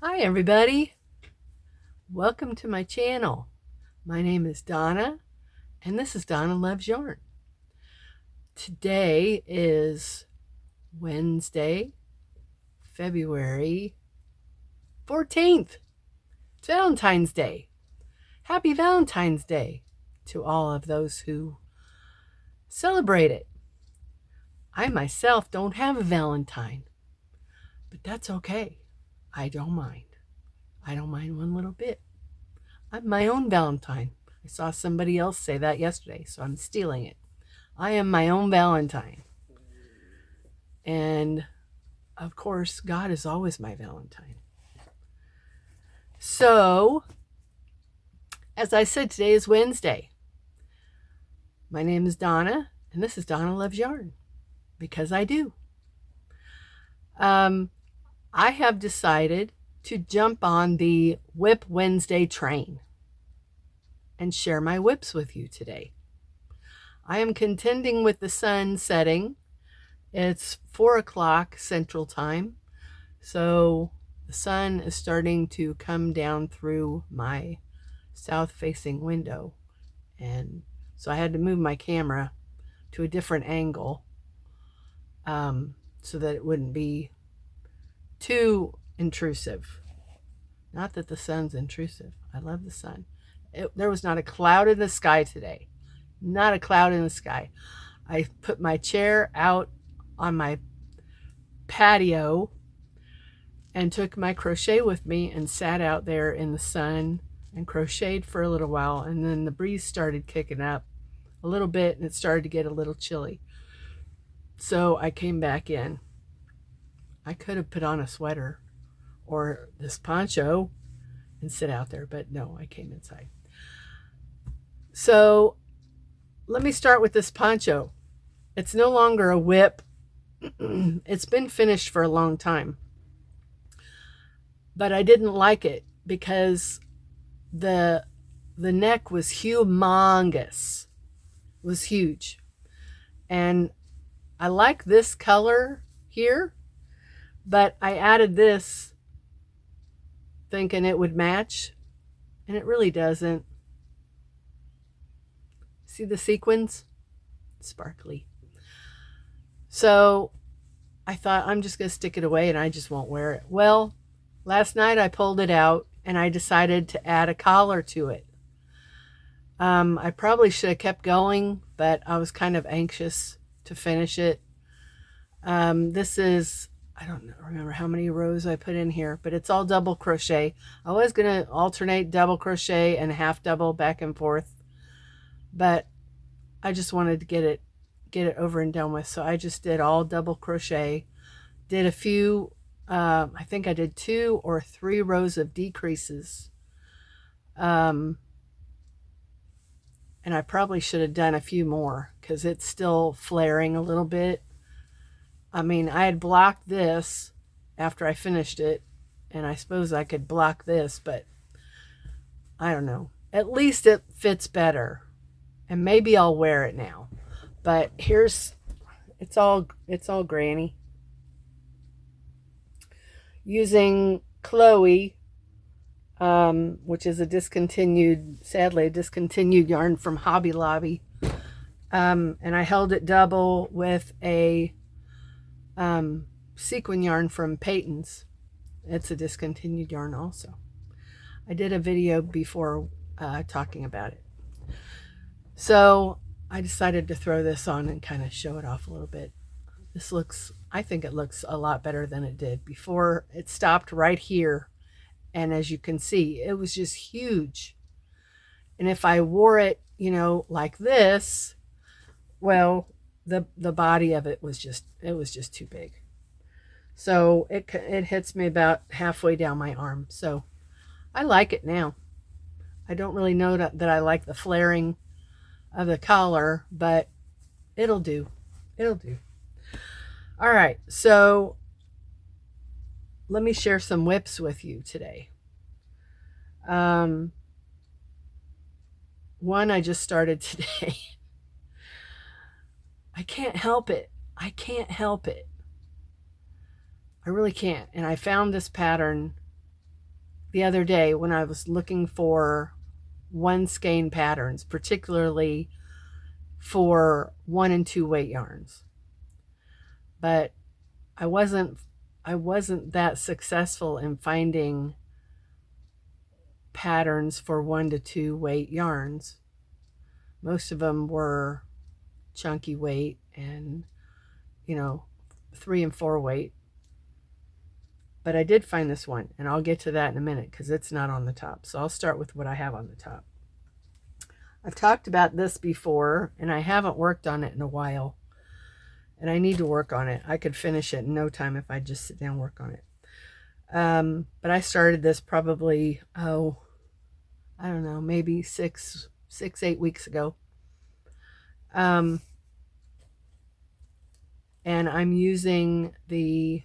Hi everybody, welcome to my channel. My name is Donna and this is Donna Loves Yarn. Today is Wednesday, February 14th. It's Valentine's Day. Happy Valentine's Day to all of those who celebrate it. I myself don't have a Valentine, but that's okay. I don't mind. I don't mind one little bit. I'm my own Valentine. I saw somebody else say that yesterday, so I'm stealing it. I am my own Valentine. And of course, God is always my Valentine. So, as I said, today is Wednesday. My name is Donna, and this is Donna Loves Yarn, because I do. I have decided to jump on the WIP Wednesday train and share my WIPs with you today. I am contending with the sun setting. It's 4 o'clock Central Time, so the sun is starting to come down through my south-facing window, and so I had to move my camera to a different angle so that it wouldn't be too intrusive. Not that the sun's intrusive. I love the sun. There was not a cloud in the sky today. Not a cloud in the sky. I put my chair out on my patio and took my crochet with me and sat out there in the sun and crocheted for a little while, and then the breeze started kicking up a little bit and it started to get a little chilly. So I came back in. I could have put on a sweater or this poncho and sit out there, but no, I came inside. So let me start with this poncho. It's no longer a WIP. It's been finished for a long time, but I didn't like it because the neck was humongous. It was huge, and I like this color here, but I added this thinking it would match, and it really doesn't. See the sequins? Sparkly. So I thought I'm just going to stick it away and I just won't wear it. Well, last night I pulled it out and I decided to add a collar to it. I probably should have kept going, but I was kind of anxious to finish it. This is, I don't remember how many rows I put in here, but it's all double crochet. I was going to alternate double crochet and half double back and forth, but I just wanted to get it over and done with. So I just did all double crochet, did a few, I think I did 2 or 3 rows of decreases. And I probably should have done a few more because it's still flaring a little bit. I mean, I had blocked this after I finished it, and I suppose I could block this, but I don't know. At least it fits better, and maybe I'll wear it now. But here's, it's all granny. Using Chloe, which is sadly a discontinued yarn from Hobby Lobby. And I held it double with a sequin yarn from Peyton's. It's a discontinued yarn also. I did a video before talking about it. So I decided to throw this on and kind of show it off a little bit. This looks, I think it looks a lot better than it did before. It stopped right here, and as you can see, it was just huge. And if I wore it, you know, like this, well, the body of it was just, too big. So it hits me about halfway down my arm. So I like it now. I don't really know that I like the flaring of the collar, but it'll do. It'll do. All right, so let me share some WIPs with you today. One I just started today. I can't help it. I can't help it. I really can't. And I found this pattern the other day when I was looking for one skein patterns, particularly for 1 and 2 weight yarns. But I wasn't that successful in finding patterns for 1 to 2 weight yarns. Most of them were chunky weight and 3 and 4 weight. But I did find this one, and I'll get to that in a minute because it's not on the top. So I'll start with what I have on the top. I've talked about this before, and I haven't worked on it in a while. And I need to work on it. I could finish it in no time if I just sit down and work on it. But I started this probably, I don't know, maybe 8 weeks ago. And I'm using the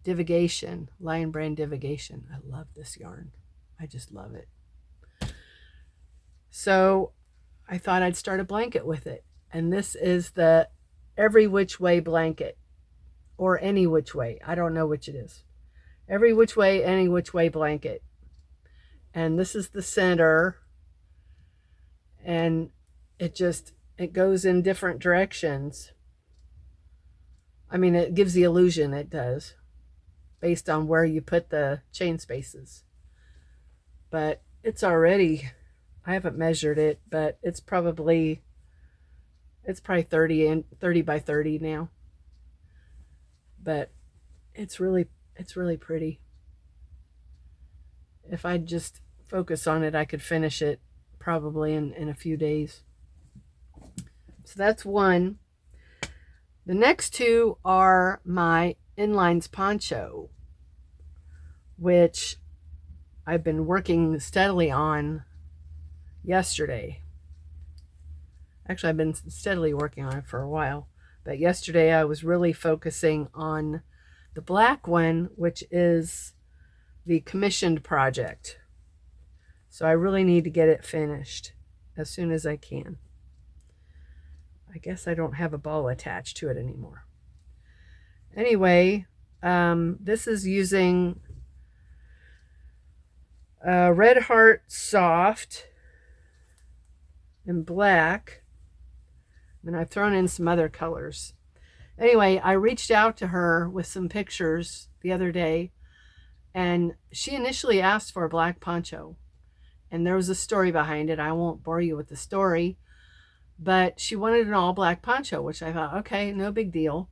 Divigation, Lion Brand Divigation. I love this yarn. I just love it. So I thought I'd start a blanket with it. And this is the Every Which Way blanket, or Any Which Way. I don't know which it is. Every Which Way, Any Which Way blanket. And this is the center. And it goes in different directions. I mean, it gives the illusion it does, based on where you put the chain spaces. But it's already, I haven't measured it, but it's probably 30 by 30 now. But it's really pretty. If I just focus on it, I could finish it probably in a few days. So that's one. The next two are my Inlines poncho, which I've been working steadily on yesterday. Actually, I've been steadily working on it for a while, but yesterday I was really focusing on the black one, which is the commissioned project. So I really need to get it finished as soon as I can. I guess I don't have a ball attached to it anymore. Anyway, this is using Red Heart Soft in black, and I've thrown in some other colors. Anyway, I reached out to her with some pictures the other day, and she initially asked for a black poncho, and there was a story behind it. I won't bore you with the story, but she wanted an all black poncho, which I thought, okay, no big deal.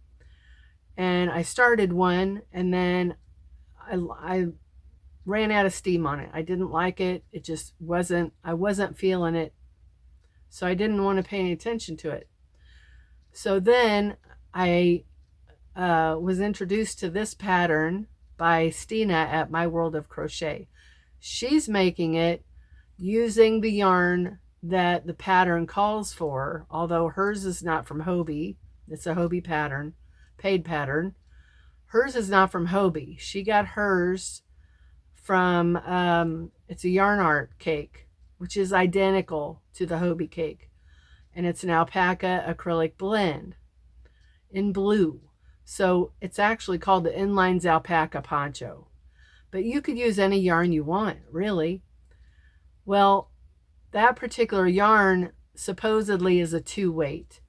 And I started one, and then I ran out of steam on it. I didn't like it. It just I wasn't feeling it. So I didn't want to pay any attention to it. So then I was introduced to this pattern by Stina at My World of Crochet. She's making it using the yarn that the pattern calls for, although hers is not from Hobie. It's a Hobie pattern, paid pattern. Hers is not from Hobie. She got hers from, it's a yarn art cake, which is identical to the Hobie cake. And it's an alpaca acrylic blend in blue. So it's actually called the Inlines Alpaca Poncho. But you could use any yarn you want, really. Well, that particular yarn supposedly is a 2 weight.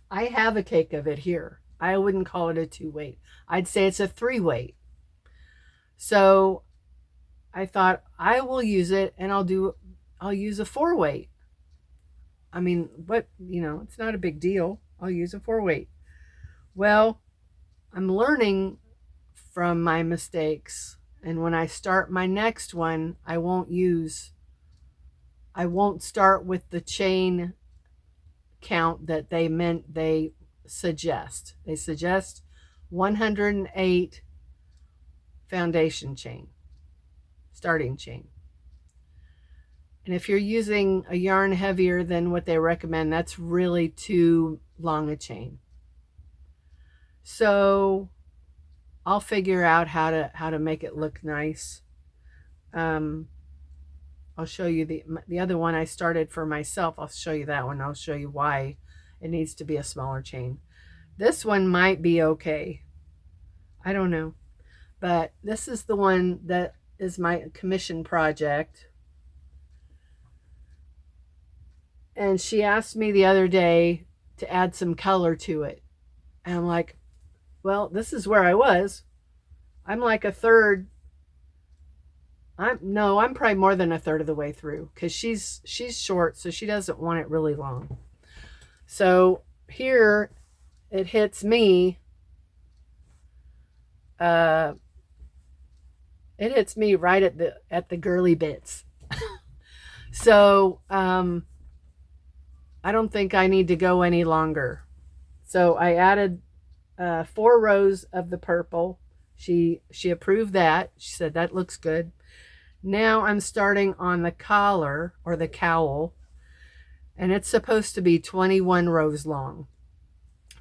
I have a cake of it here. I wouldn't call it a 2 weight. I'd say it's a 3 weight. So I thought I will use it, and I'll use a 4 weight. I mean, but it's not a big deal. I'll use a 4 weight. Well, I'm learning from my mistakes, and when I start my next one, I won't start with the chain count that they suggest. They suggest 108 foundation chain, starting chain. And if you're using a yarn heavier than what they recommend, that's really too long a chain. So I'll figure out how to make it look nice. I'll show you the other one I started for myself. I'll show you that one. I'll show you why it needs to be a smaller chain. This one might be okay. I don't know. But this is the one that is my commission project. And she asked me the other day to add some color to it. And I'm like, well, this is where I was. I'm like a third. I'm probably more than a third of the way through, because she's short, so she doesn't want it really long. So here it hits me. It hits me right at the girly bits. So I don't think I need to go any longer. So I added 4 rows of the purple. She approved that. She said that looks good. Now I'm starting on the collar, or the cowl, and it's supposed to be 21 rows long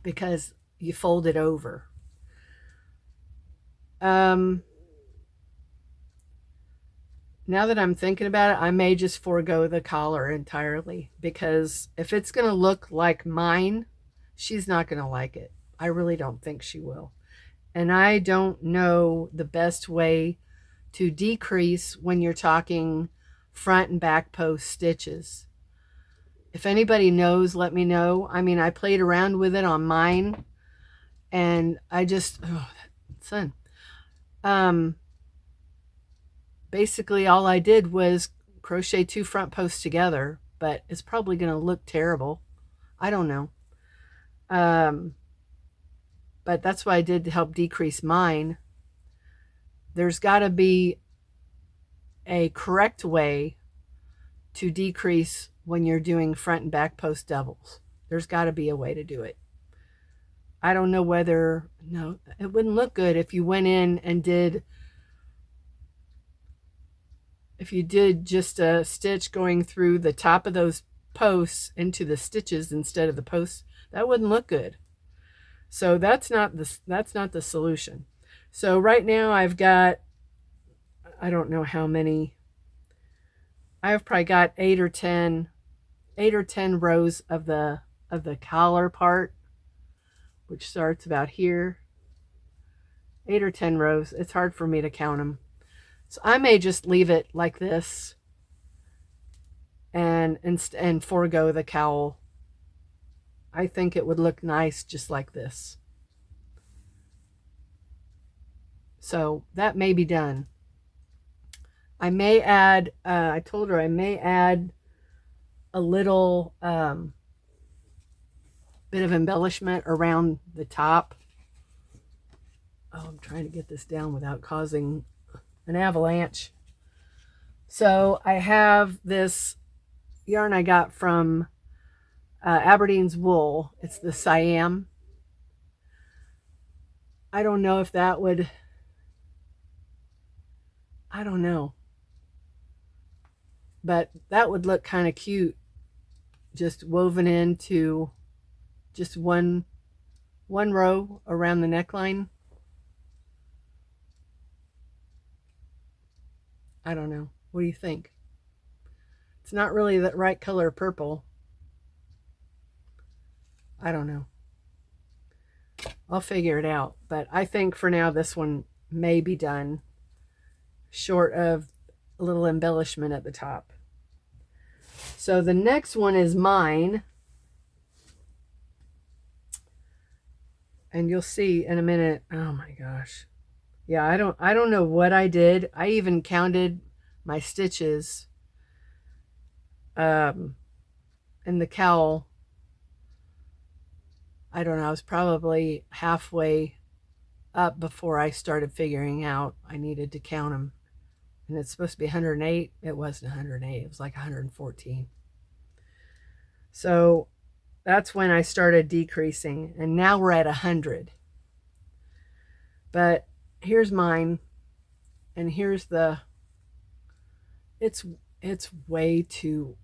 because you fold it over. Now that I'm thinking about it, I may just forego the collar entirely, because if it's going to look like mine, she's not going to like it. I really don't think she will. And I don't know the best way to decrease when you're talking front and back post stitches. If anybody knows, let me know. I mean, I played around with it on mine, and I just, basically all I did was crochet 2 front posts together, but it's probably going to look terrible. I don't know. But that's what I did to help decrease mine. There's got to be a correct way to decrease when you're doing front and back post doubles. There's got to be a way to do it. I don't know whether, no, it wouldn't look good if you went in and did, if you did just a stitch going through the top of those posts into the stitches instead of the posts. That wouldn't look good. So that's not the solution. So right now I've got, I don't know how many, I've probably got 8 or 10 rows of the collar part, which starts about here. 8 or 10 rows. It's hard for me to count them. So I may just leave it like this and forego the cowl. I think it would look nice just like this. So that may be done. I may add, I told her I may add a little bit of embellishment around the top. Oh, I'm trying to get this down without causing an avalanche. So I have this yarn I got from Aberdeen's Wool. It's the Siam. I don't know if that would, I don't know, but that would look kind of cute, just woven into just one row around the neckline. I don't know. What do you think? It's not really the right color purple. I don't know. I'll figure it out. But I think for now this one may be done, short of a little embellishment at the top. So the next one is mine. And you'll see in a minute. Oh my gosh. Yeah, I don't know what I did. I even counted my stitches in the cowl. I don't know, I was probably halfway up before I started figuring out I needed to count them. And it's supposed to be 108. It wasn't 108. It was like 114. So that's when I started decreasing. And now we're at 100. But here's mine. And here's the, it's way too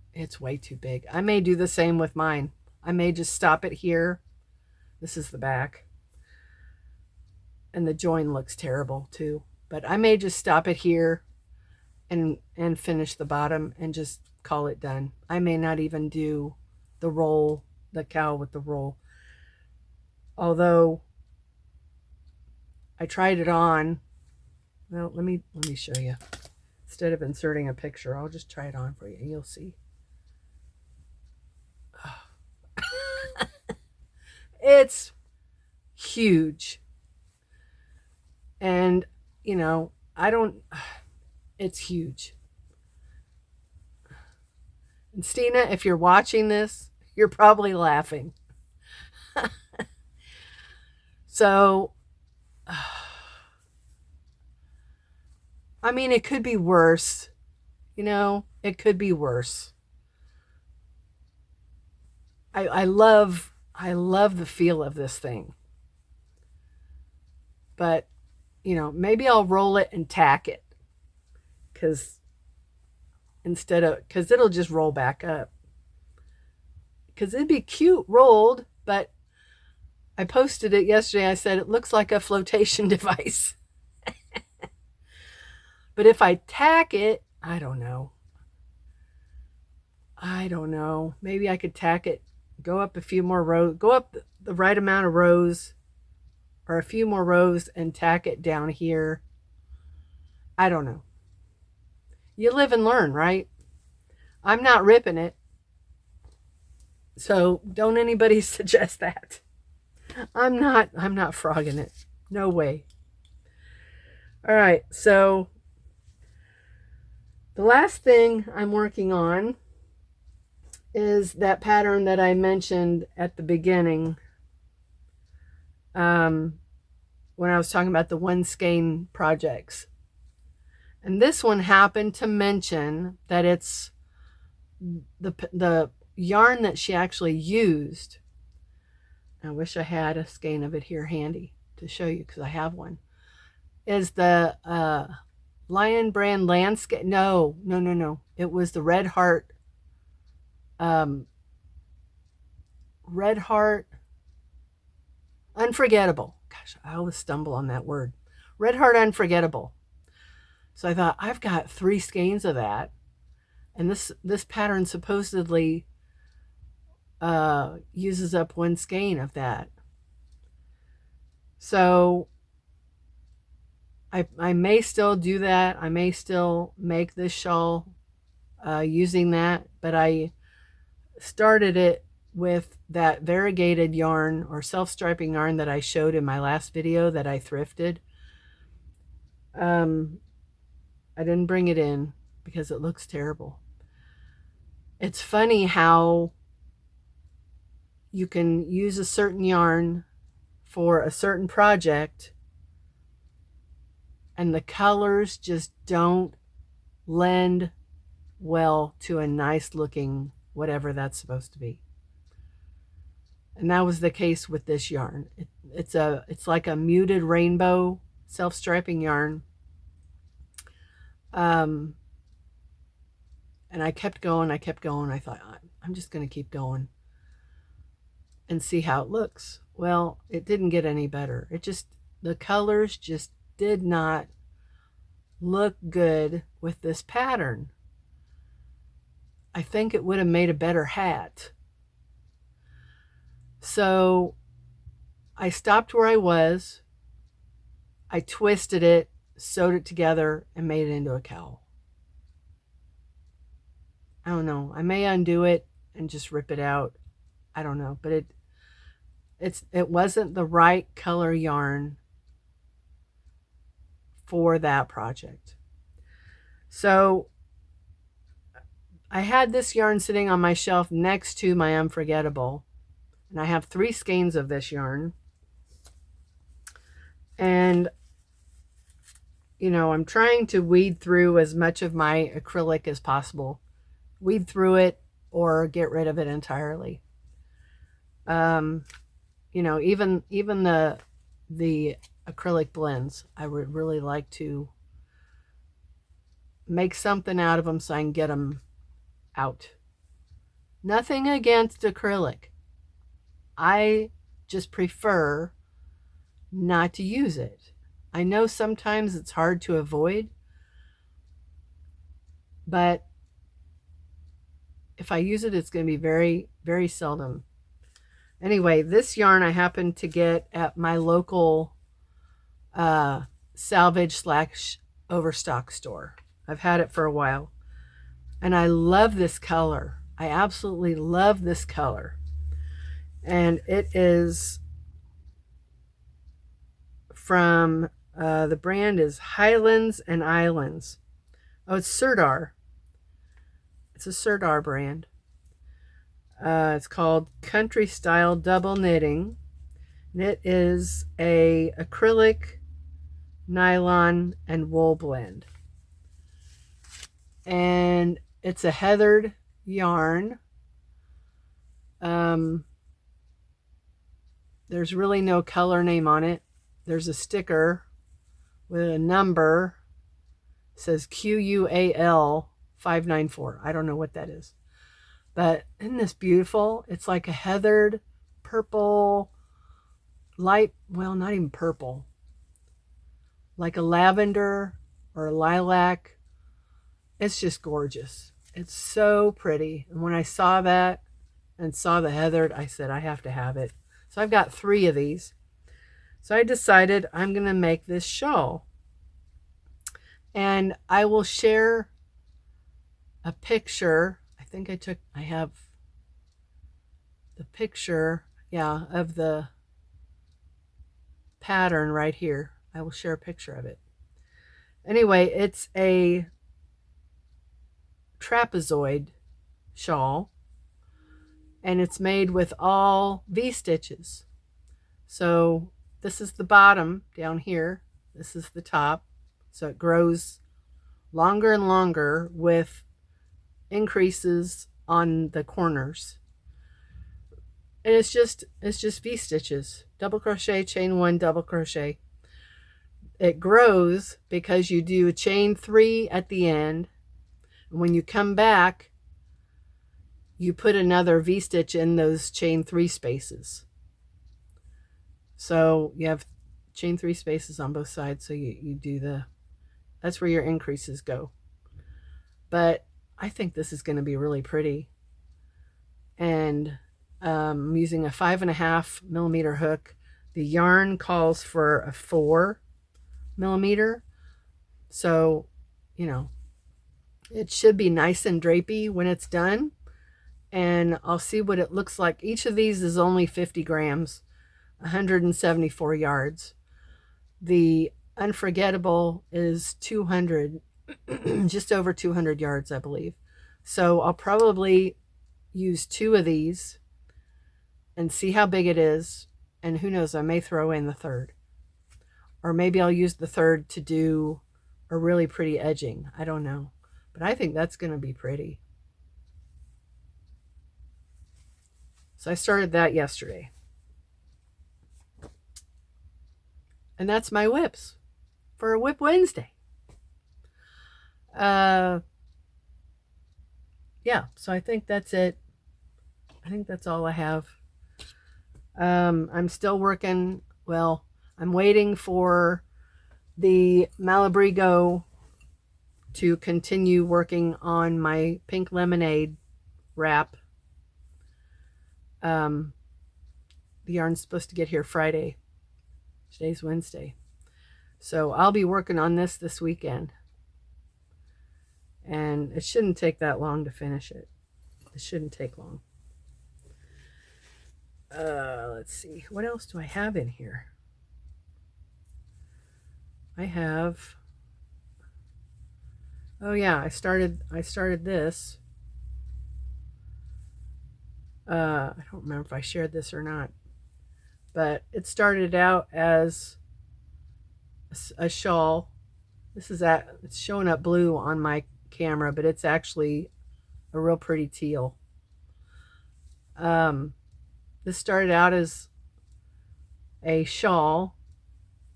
big. I may do the same with mine. I may just stop it here. This is the back. And the join looks terrible too. But I may just stop it here and finish the bottom and just call it done. I may not even do the roll, the cowl with the roll. Although I tried it on. Well, let me show you. instead of inserting a picture, I'll just try it on for you. You'll see. Oh. It's huge. And, you know, it's huge. And Stina, if you're watching this, you're probably laughing. So, I mean, it could be worse. You know, it could be worse. I love the feel of this thing. But, you know, maybe I'll roll it and tack it. Because it'll just roll back up. Because it'd be cute rolled, but I posted it yesterday. I said it looks like a flotation device. But if I tack it, I don't know. Maybe I could tack it, go up a few more rows, go up the right amount of rows, or a few more rows and tack it down here. I don't know. You live and learn, right? I'm not ripping it. So don't anybody suggest that. I'm not frogging it. No way. All right, so the last thing I'm working on is that pattern that I mentioned at the beginning when I was talking about the one skein projects. And this one happened to mention that it's the yarn that she actually used. I wish I had a skein of it here handy to show you because I have one. Is the Lion Brand Landscape? No. It was the Red Heart. Red Heart Unforgettable. Gosh, I always stumble on that word. Red Heart Unforgettable. So I thought, I've got 3 skeins of that. And this pattern supposedly uses up 1 skein of that. So I may still do that. I may still make this shawl using that. But I started it with that variegated yarn or self-striping yarn that I showed in my last video that I thrifted. I didn't bring it in because it looks terrible. It's funny how you can use a certain yarn for a certain project and the colors just don't lend well to a nice looking whatever that's supposed to be. And that was the case with this yarn. It's like a muted rainbow self-striping yarn. And I kept going. I thought, I'm just going to keep going and see how it looks. Well, it didn't get any better. The colors just did not look good with this pattern. I think it would have made a better hat. So I stopped where I was. I twisted it, sewed it together, and made it into a cowl. I don't know. I may undo it and just rip it out. I don't know. But it wasn't the right color yarn for that project. So I had this yarn sitting on my shelf next to my Unforgettable. And I have 3 skeins of this yarn. And, you know, I'm trying to weed through as much of my acrylic as possible. Weed through it or get rid of it entirely. You know, even the acrylic blends, I would really like to make something out of them so I can get them out. Nothing against acrylic. I just prefer not to use it. I know sometimes it's hard to avoid, but if I use it, it's going to be very, very seldom. Anyway, this yarn I happened to get at my local salvage / overstock store. I've had it for a while. And I love this color. I absolutely love this color. And it is from, the brand is Highlands and Islands. Oh, it's Sirdar. It's a Sirdar brand. It's called Country Style Double Knitting. And it is a acrylic, nylon, and wool blend. And it's a heathered yarn. There's really no color name on it. There's a sticker with a number. It says QUAL 594. I don't know what that is. But isn't this beautiful? It's like a heathered purple, light, well, not even purple. Like a lavender or a lilac. It's just gorgeous. It's so pretty. And when I saw that and saw the heathered, I said, I have to have it. So I've got 3 of these. So I decided I'm going to make this shawl. And I will share a picture. I have the picture, yeah, of the pattern right here. I will share a picture of it. Anyway, it's a trapezoid shawl, and it's made with all V-stitches. So this is the bottom down here. This is the top. So it grows longer and longer with increases on the corners. And it's just V-stitches. Double crochet, chain 1, double crochet. It grows because you do a chain 3 at the end. And when you come back, you put another V-stitch in those chain 3 spaces. So you have chain 3 spaces on both sides. So you do that's where your increases go. But I think this is going to be really pretty. And I'm using a 5.5 millimeter hook. The yarn calls for a 4 millimeter. So, you know, it should be nice and drapey when it's done. And I'll see what it looks like. Each of these is only 50 grams, 174 yards. The Unforgettable is 200, just over 200 yards, I believe. So I'll probably use 2 of these and see how big it is. And who knows, I may throw in the 3rd. Or maybe I'll use the 3rd to do a really pretty edging. I don't know. But I think that's going to be pretty. So I started that yesterday. And that's my WIPs for a WIP Wednesday. Yeah, so I think that's it. I think that's all I have. I'm still working. Well, I'm waiting for the Malabrigo to continue working on my pink lemonade wrap. The yarn's supposed to get here Friday. Today's Wednesday. So I'll be working on this weekend. And it shouldn't take that long to finish it. It shouldn't take long. Let's see. What else do I have in here? I have... Oh yeah, I started this. I don't remember if I shared this or not. But it started out as a shawl. It's showing up blue on my camera, but it's actually a real pretty teal. This started out as a shawl,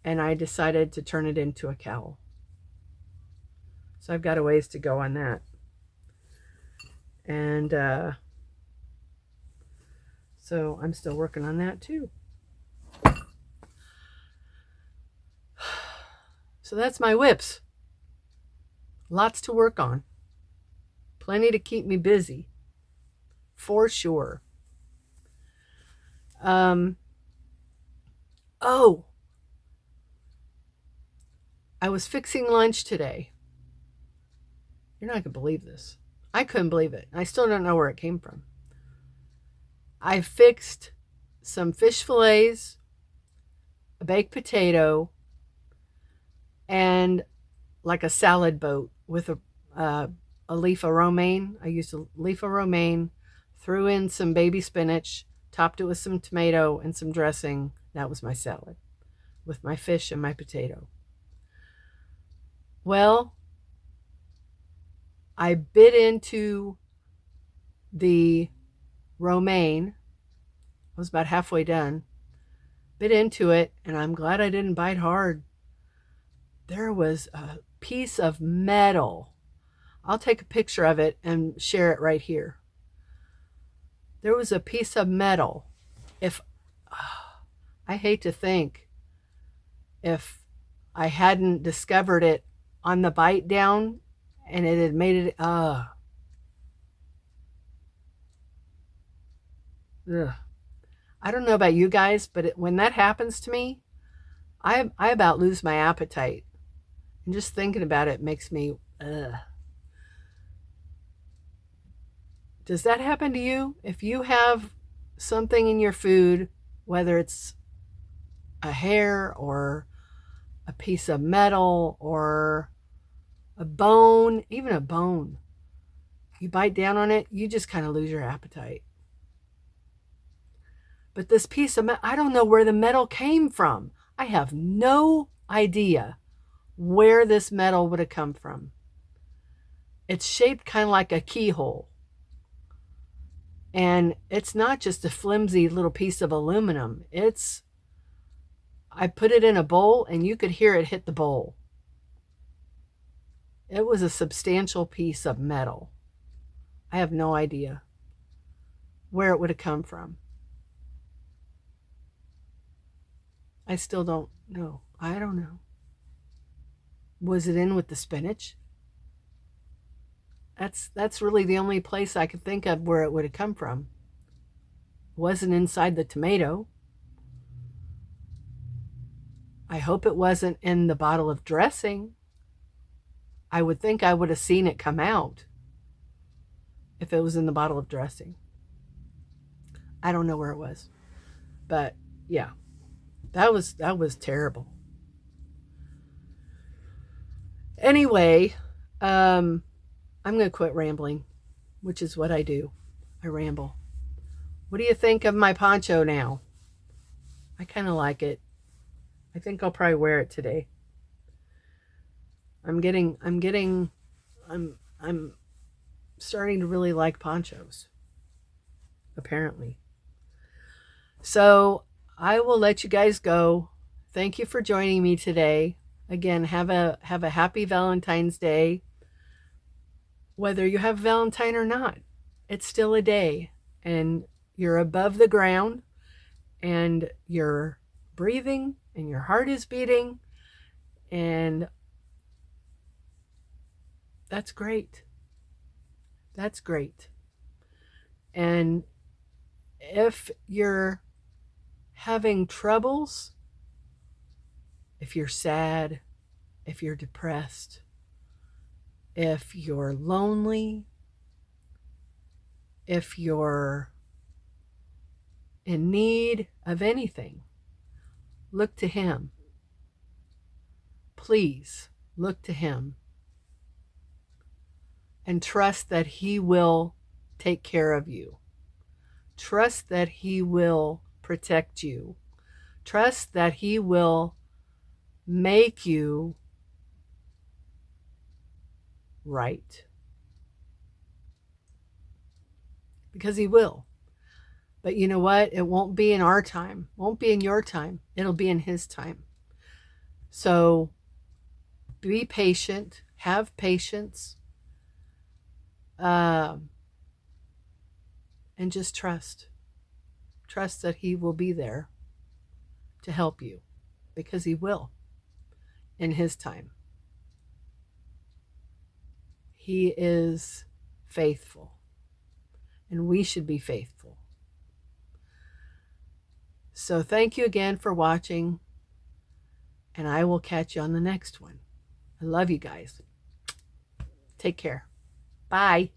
and I decided to turn it into a cowl. So I've got a ways to go on that. And so I'm still working on that too. So that's my WIPs. Lots to work on. Plenty to keep me busy. For sure. Oh, I was fixing lunch today. You're not going to believe this. I couldn't believe it. I still don't know where it came from. I fixed some fish fillets, a baked potato, and like a salad boat with a leaf of romaine. I used a leaf of romaine, threw in some baby spinach, topped it with some tomato and some dressing. That was my salad with my fish and my potato. Well, I bit into the romaine. I was about halfway done. Bit into it, and I'm glad I didn't bite hard. There was a piece of metal. I'll take a picture of it and share it right here. There was a piece of metal. I hate to think if I hadn't discovered it on the bite down and it had made it, Ugh. I don't know about you guys, but when that happens to me, I about lose my appetite. And just thinking about it makes me, ugh. Does that happen to you? If you have something in your food, whether it's a hair or a piece of metal or a bone, even a bone, you bite down on it, you just kind of lose your appetite. But this piece of metal, I don't know where the metal came from. I have no idea where this metal would have come from. It's shaped kind of like a keyhole. And it's not just a flimsy little piece of aluminum. I put it in a bowl and you could hear it hit the bowl. It was a substantial piece of metal. I have no idea where it would have come from. I still don't know. I don't know. Was it in with the spinach? That's really the only place I could think of where it would have come from. It wasn't inside the tomato. I hope it wasn't in the bottle of dressing. I would think I would have seen it come out if it was in the bottle of dressing. I don't know where it was. But yeah, that was terrible. Anyway, I'm going to quit rambling, which is what I do. I ramble. What do you think of my poncho now? I kind of like it. I think I'll probably wear it today. I'm starting to really like ponchos, apparently. So I will let you guys go. Thank you for joining me today. Again, have a happy Valentine's Day. Whether you have Valentine or not, it's still a day, and you're above the ground, and you're breathing, and your heart is beating, and that's great. That's great. And if you're having troubles, if you're sad, if you're depressed, if you're lonely, if you're in need of anything, look to Him. Please look to Him and trust that He will take care of you. Trust that He will protect you. Trust that He will make you right. Because He will. But you know what? It won't be in our time. It won't be in your time. It'll be in His time. So be patient. Have patience. And just trust. Trust that He will be there to help you. Because He will. In His time. He is faithful. And we should be faithful. So thank you again for watching. And I will catch you on the next one. I love you guys. Take care. Bye.